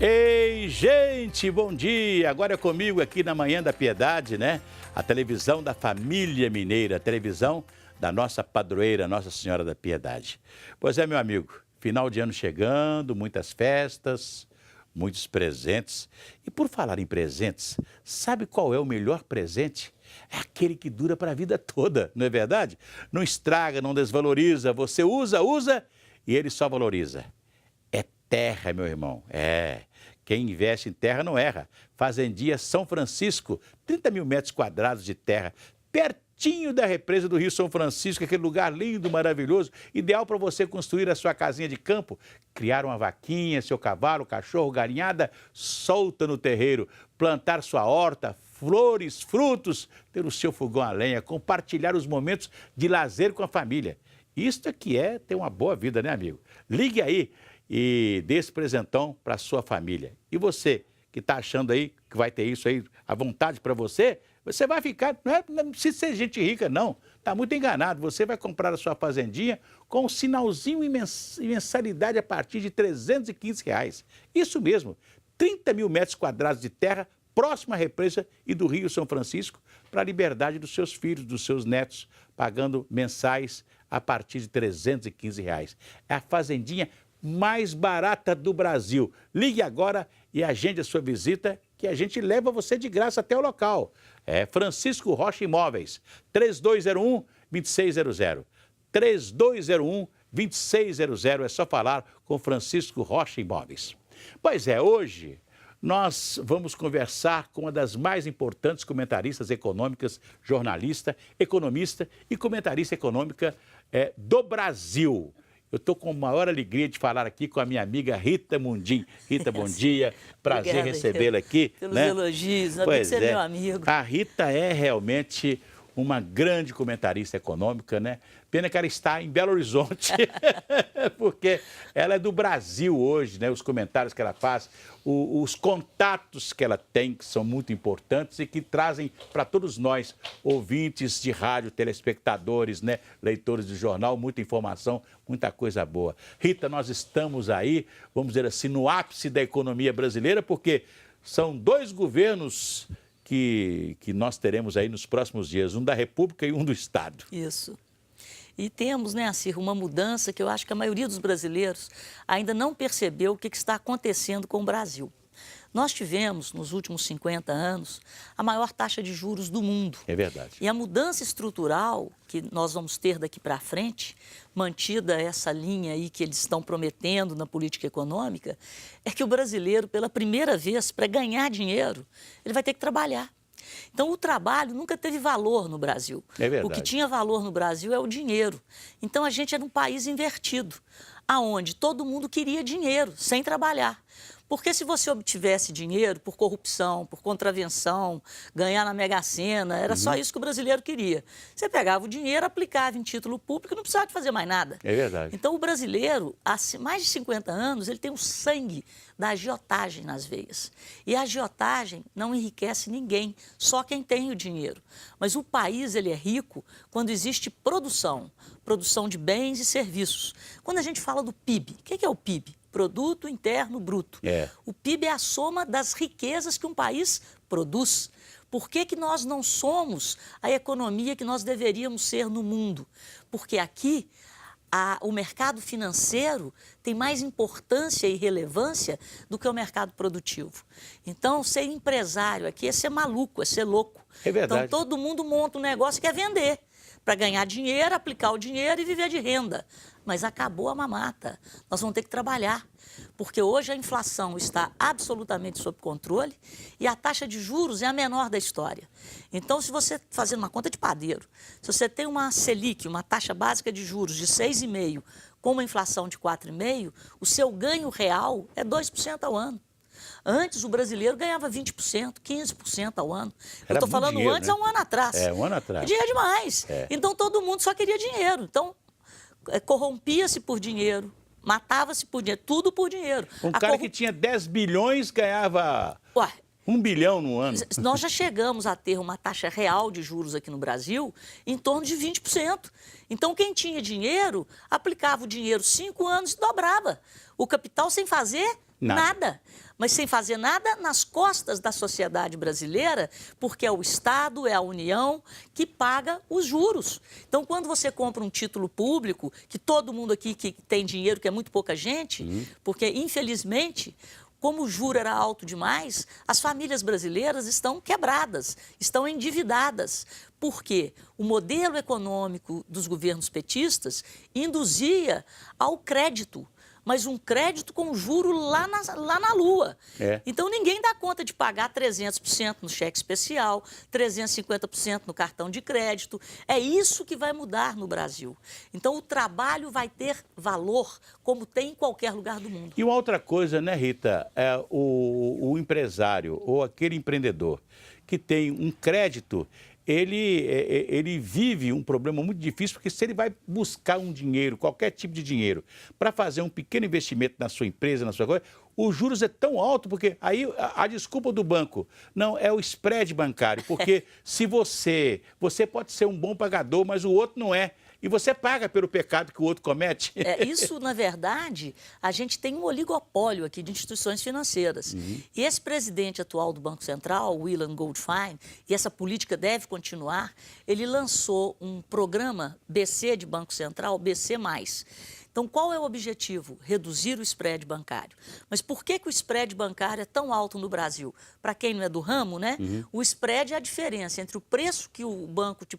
Ei, gente, bom dia! Agora é comigo aqui na Manhã da Piedade, né? A televisão da família mineira, a televisão da nossa padroeira, Nossa Senhora da Piedade. Pois é, meu amigo, final de ano chegando, muitas festas, muitos presentes. E por falar em presentes, sabe qual é o melhor presente? É aquele que dura para a vida toda, não é verdade? Não estraga, não desvaloriza, você usa e ele só valoriza. É terra, meu irmão, Quem investe em terra não erra. Fazendia São Francisco, 30 mil metros quadrados de terra, pertinho da represa do Rio São Francisco, aquele lugar lindo, maravilhoso, ideal para você construir a sua casinha de campo, criar uma vaquinha, seu cavalo, cachorro, galinhada solta no terreiro, plantar sua horta, flores, frutos, ter o seu fogão a lenha, compartilhar os momentos de lazer com a família. Isto aqui é ter uma boa vida, né, amigo? Ligue aí e dê esse presentão para a sua família. E você que está achando aí que vai ter isso aí à vontade para você, você vai ficar, não precisa ser gente rica não, está muito enganado. Você vai comprar a sua fazendinha com um sinalzinho e mensalidade a partir de R$ 315. Isso mesmo, 30 mil metros quadrados de terra, próxima à represa e do Rio São Francisco, para a liberdade dos seus filhos, dos seus netos, pagando mensais a partir de R$ 315. É a fazendinha mais barata do Brasil. Ligue agora e agende a sua visita, que a gente leva você de graça até o local. É Francisco Rocha Imóveis, 3201-2600. 3201-2600, é só falar com Francisco Rocha Imóveis. Pois é, hoje nós vamos conversar com uma das mais importantes comentaristas econômicas, jornalista, economista e comentarista econômica do Brasil. Eu estou com a maior alegria de falar aqui com a minha amiga Rita Mundim. Rita, bom dia. Prazer recebê-la aqui. Pelos elogios, ainda bem que você é meu amigo. A Rita é realmente uma grande comentarista econômica, né? Pena que ela está em Belo Horizonte, porque ela é do Brasil hoje, né? Os comentários que ela faz, os contatos que ela tem, que são muito importantes e que trazem para todos nós, ouvintes de rádio, telespectadores, né? Leitores de jornal, muita informação, muita coisa boa. Rita, nós estamos aí, vamos dizer assim, no ápice da economia brasileira, porque são dois governos que nós teremos aí nos próximos dias, um da República e um do Estado. Isso. E temos, né, Cir, uma mudança que eu acho que a maioria dos brasileiros ainda não percebeu o que está acontecendo com o Brasil. Nós tivemos, nos últimos 50 anos, a maior taxa de juros do mundo. É verdade. E a mudança estrutural que nós vamos ter daqui para frente, mantida essa linha aí que eles estão prometendo na política econômica, é que o brasileiro, pela primeira vez, para ganhar dinheiro, ele vai ter que trabalhar. Então, o trabalho nunca teve valor no Brasil. É verdade. O que tinha valor no Brasil é o dinheiro. Então, a gente era um país invertido, aonde todo mundo queria dinheiro, sem trabalhar. Porque se você obtivesse dinheiro por corrupção, por contravenção, ganhar na Mega Sena, era só isso que o brasileiro queria. Você pegava o dinheiro, aplicava em título público e não precisava de fazer mais nada. É verdade. Então, o brasileiro, há mais de 50 anos, ele tem o sangue da agiotagem nas veias. E a agiotagem não enriquece ninguém, só quem tem o dinheiro. Mas o país, ele é rico quando existe produção de bens e serviços. Quando a gente fala do PIB, o que é o PIB? Produto Interno Bruto. O PIB é a soma das riquezas que um país produz. Por que nós não somos a economia que nós deveríamos ser no mundo? Porque aqui o mercado financeiro tem mais importância e relevância do que o mercado produtivo. Então, ser empresário aqui é ser maluco, é ser louco. É verdade. Então, todo mundo monta um negócio e quer vender para ganhar dinheiro, aplicar o dinheiro e viver de renda. Mas acabou a mamata. Nós vamos ter que trabalhar, porque hoje a inflação está absolutamente sob controle e a taxa de juros é a menor da história. Então, se você, fazendo uma conta de padeiro, se você tem uma Selic, uma taxa básica de juros de 6,5%, com uma inflação de 4,5%, o seu ganho real é 2% ao ano. Antes, o brasileiro ganhava 20%, 15% ao ano. Eu estou falando dinheiro, antes, né? há um ano atrás. Um ano atrás. Dinheiro demais. Então, todo mundo só queria dinheiro. Então, corrompia-se por dinheiro, matava-se por dinheiro, tudo por dinheiro. Um cara que tinha 10 bilhões ganhava 1 bilhão no ano. Nós já chegamos a ter uma taxa real de juros aqui no Brasil em torno de 20%. Então, quem tinha dinheiro, aplicava o dinheiro 5 anos e dobrava. O capital sem fazer Nada. Mas sem fazer nada nas costas da sociedade brasileira, porque é o Estado, é a União que paga os juros. Então, quando você compra um título público, que todo mundo aqui que tem dinheiro, que é muito pouca gente, porque, infelizmente, como o juro era alto demais, as famílias brasileiras estão quebradas, estão endividadas. Por quê? O modelo econômico dos governos petistas induzia ao crédito, mas um crédito com juro lá na lua. Então, ninguém dá conta de pagar 300% no cheque especial, 350% no cartão de crédito. É isso que vai mudar no Brasil. Então, o trabalho vai ter valor, como tem em qualquer lugar do mundo. E uma outra coisa, né, Rita? O empresário ou aquele empreendedor que tem um crédito, ele vive um problema muito difícil, porque se ele vai buscar um dinheiro, qualquer tipo de dinheiro, para fazer um pequeno investimento na sua empresa, na sua coisa, os juros é tão alto, porque aí a desculpa do banco, não, é o spread bancário, porque se você pode ser um bom pagador, mas o outro não é. E você paga pelo pecado que o outro comete. Isso, na verdade, a gente tem um oligopólio aqui de instituições financeiras. E esse presidente atual do Banco Central, William Goldfein, e essa política deve continuar, ele lançou um programa BC de Banco Central, BC+. Então, qual é o objetivo? Reduzir o spread bancário. Mas por que o spread bancário é tão alto no Brasil? Para quem não é do ramo, né? O spread é a diferença entre o preço que o banco te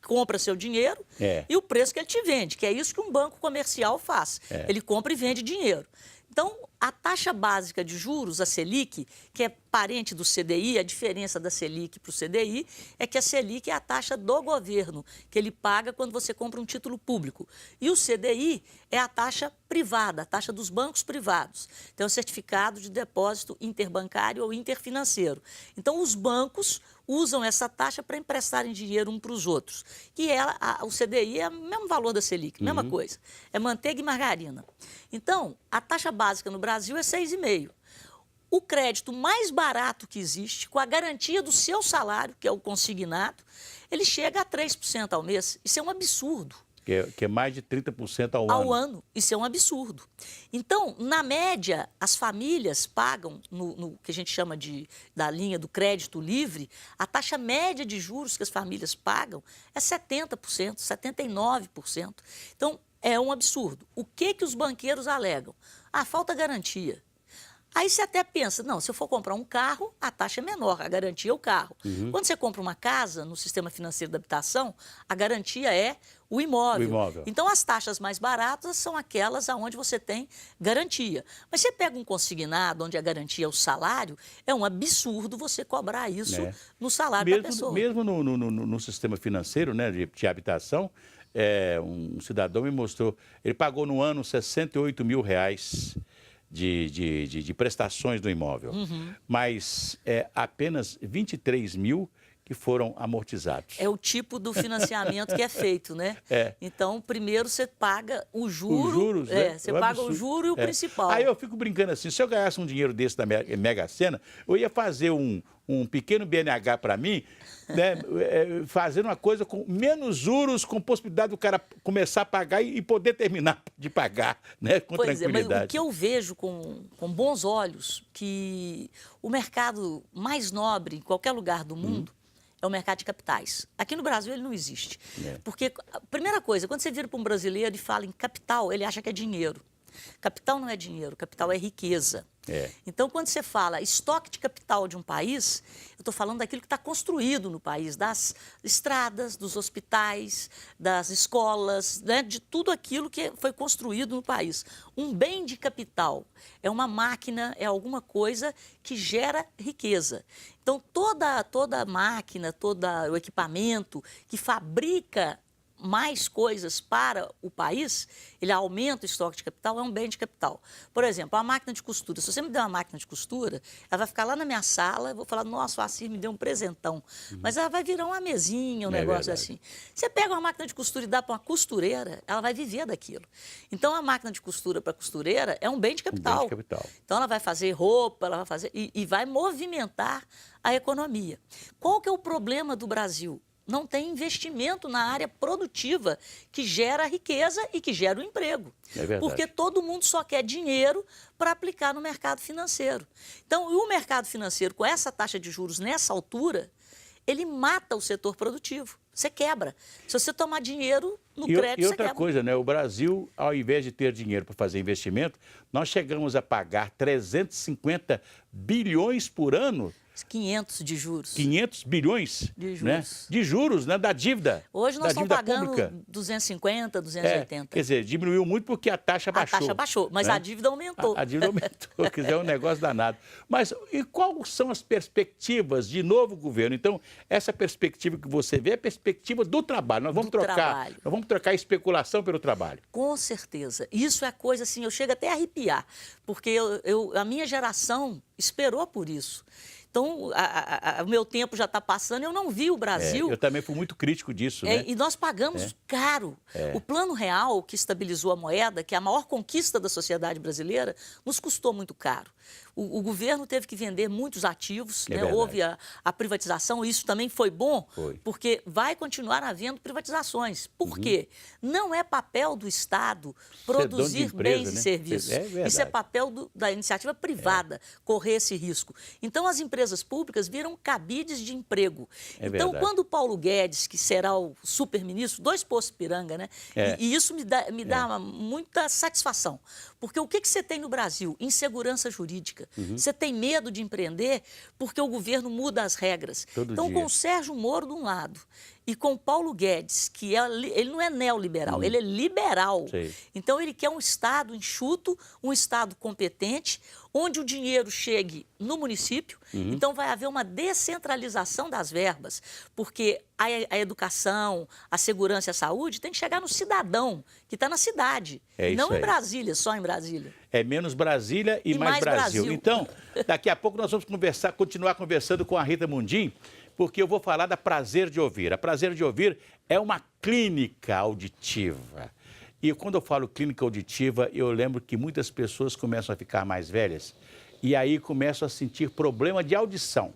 compra seu dinheiro e o preço que ele te vende, que é isso que um banco comercial faz. Ele compra e vende dinheiro. Então, a taxa básica de juros, a Selic, que é parente do CDI, a diferença da Selic para o CDI é que a Selic é a taxa do governo, que ele paga quando você compra um título público. E o CDI é a taxa privada, a taxa dos bancos privados. Então, é o certificado de depósito interbancário ou interfinanceiro. Então, os bancos usam essa taxa para emprestarem dinheiro um para os outros. E o CDI é o mesmo valor da Selic, mesma coisa. É manteiga e margarina. Então, a taxa básica no Brasil é 6,5%. O crédito mais barato que existe, com a garantia do seu salário, que é o consignado, ele chega a 3% ao mês. Isso é um absurdo. Que é mais de 30% ao ano. Ao ano. Isso é um absurdo. Então, na média, as famílias pagam, no que a gente chama da linha do crédito livre, a taxa média de juros que as famílias pagam é 70%, 79%. Então, é um absurdo. O que os banqueiros alegam? Falta garantia. Aí você até pensa, não, se eu for comprar um carro, a taxa é menor, a garantia é o carro. Quando você compra uma casa no sistema financeiro da habitação, a garantia é o imóvel. Então, as taxas mais baratas são aquelas onde você tem garantia. Mas você pega um consignado, onde a garantia é o salário, é um absurdo você cobrar isso no salário da pessoa. Mesmo no sistema financeiro, né, de habitação, um cidadão me mostrou, ele pagou no ano R$68 mil de prestações do imóvel, mas apenas 23 mil que foram amortizados. É o tipo do financiamento que é feito, né? Então, primeiro você paga o juro. Os juros, né? Você paga o juro e o principal. Aí eu fico brincando assim, se eu ganhasse um dinheiro desse da Mega Sena, eu ia fazer um pequeno BNH para mim, né, fazendo uma coisa com menos juros, com possibilidade do cara começar a pagar e poder terminar de pagar, né, com tranquilidade. Mas o que eu vejo com bons olhos, que o mercado mais nobre em qualquer lugar do mundo é o mercado de capitais. Aqui no Brasil ele não existe. Porque, a primeira coisa, quando você vira para um brasileiro e fala em capital, ele acha que é dinheiro. Capital não é dinheiro, capital é riqueza. Então, quando você fala estoque de capital de um país, eu estou falando daquilo que está construído no país, das estradas, dos hospitais, das escolas, né, de tudo aquilo que foi construído no país. Um bem de capital é uma máquina, é alguma coisa que gera riqueza. Então, toda máquina, todo o equipamento que fabrica mais coisas para o país, ele aumenta o estoque de capital, é um bem de capital. Por exemplo, a máquina de costura. Se você me der uma máquina de costura, ela vai ficar lá na minha sala, eu vou falar, nossa, o Assir me deu um presentão. Mas ela vai virar uma mesinha, um negócio assim. Você pega uma máquina de costura e dá para uma costureira, ela vai viver daquilo. Então, a máquina de costura para costureira é um bem de capital. Um bem de capital. Então, ela vai fazer roupa, ela vai fazer e vai movimentar a economia. Qual que é o problema do Brasil? não tem investimento na área produtiva que gera riqueza e que gera o emprego. É verdade. Porque todo mundo só quer dinheiro para aplicar no mercado financeiro. Então, o mercado financeiro, com essa taxa de juros nessa altura, ele mata o setor produtivo. Você quebra. Se você tomar dinheiro no crédito, e você outra quebra. coisa, né? O Brasil, ao invés de ter dinheiro para fazer investimento, nós chegamos a pagar 350 bilhões por ano. 500 de juros. 500 bilhões De né? juros. De juros, né? Da dívida. Hoje nós da estamos dívida pagando pública. 250, 280. Quer dizer, diminuiu muito porque a taxa baixou. A taxa baixou, mas né? a dívida aumentou. A dívida aumentou, quer dizer, é um negócio danado. Mas e quais são as perspectivas de novo governo? Então, essa perspectiva que você vê é a perspectiva do trabalho. Nós vamos trocar especulação pelo trabalho. Com certeza. Isso é coisa assim, eu chego até a arrepiar, porque a minha geração esperou por isso. Então, o meu tempo já está passando, eu não vi o Brasil... eu também fui muito crítico disso, né? E nós pagamos caro. O Plano Real, que estabilizou a moeda, que é a maior conquista da sociedade brasileira, nos custou muito caro. O governo teve que vender muitos ativos, né? Houve a privatização, isso também foi bom, porque vai continuar havendo privatizações. Por quê? Não é papel do Estado produzir bens e serviços. Isso é papel da iniciativa privada, correr esse risco. Então, as empresas públicas viram cabides de emprego. Então, quando o Paulo Guedes, que será o super-ministro, 2 postos Piranga, né? E isso me dá muita satisfação. Porque o que você tem no Brasil? Insegurança jurídica. Você tem medo de empreender porque o governo muda as regras. Então, com o Sérgio Moro de um lado e com o Paulo Guedes, que ele não é neoliberal, ele é liberal. Então, ele quer um Estado enxuto, um Estado competente, onde o dinheiro chegue no município. Então, vai haver uma descentralização das verbas, porque a educação, a segurança e a saúde tem que chegar no cidadão, que está na cidade, não em Brasília, só em Brasília. É menos Brasília e mais Brasil. Então, daqui a pouco nós vamos continuar conversando com a Rita Mundim, porque eu vou falar da Prazer de Ouvir. A Prazer de Ouvir é uma clínica auditiva. E quando eu falo clínica auditiva, eu lembro que muitas pessoas começam a ficar mais velhas e aí começam a sentir problema de audição.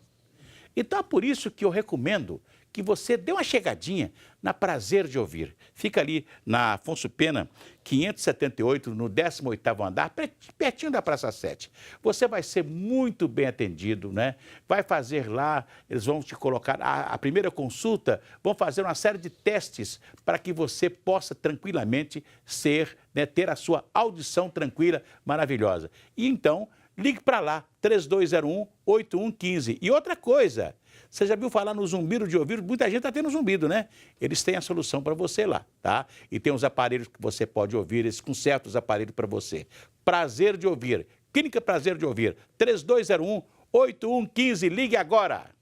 Então, é por isso que eu recomendo que você dê uma chegadinha na Prazer de Ouvir. Fica ali na Afonso Pena, 578, no 18º andar, pertinho da Praça 7. Você vai ser muito bem atendido, né? Vai fazer lá, eles vão te colocar a primeira consulta, vão fazer uma série de testes para que você possa tranquilamente ter a sua audição tranquila, maravilhosa. E então, ligue para lá, 3201-8115. E outra coisa, você já viu falar no zumbido de ouvido? Muita gente está tendo zumbido, né? Eles têm a solução para você lá, tá? E tem os aparelhos que você pode ouvir, eles consertam os aparelhos para você. Prazer de Ouvir, Clínica Prazer de Ouvir, 3201-8115, ligue agora!